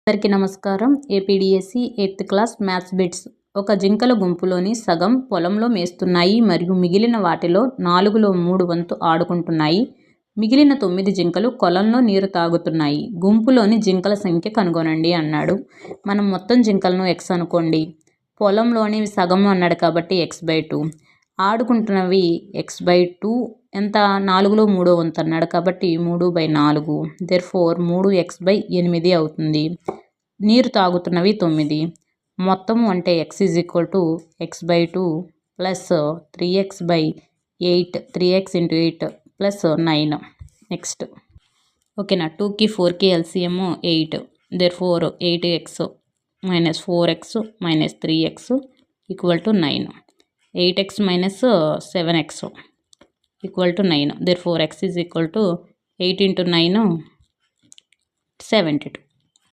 అందరికీ నమస్కారం. APDSC 8th class maths bits. ఒక జింకల గుంపులోని సగం పొలంలో మేస్తున్నాయి మరియు మిగిలిన వాటిలో 4లో 3 వంతు ఆడుకుంటున్నాయి. మిగిలిన 9 జింకలు కొలంలో నీరు తాగుతున్నాయి. గుంపులోని జింకల సంఖ్య కనుగొనండి అన్నాడు. మనం మొత్తం జింకలను x అనుకోండి. పొలంలోని సగం అన్నాడు కాబట్టి x/2. ఆడుకుంటున్నవి x/2 ఎంత 4లో 3వ వంతు అన్నాడు కాబట్టి 3/4. దేర్ఫోర్ 3x/8 అవుతుంది. నీరు తాగుతున్నవి 9. మొత్తము అంటే x x/2 plus 3x/8 3x × 8 plus 9. Next ఓకేనా. 2కి 4కి LCM 8. Therefore 8x - 4x - 3x = 9. 8x - 7x = 9. Therefore x = 8 × 9 72.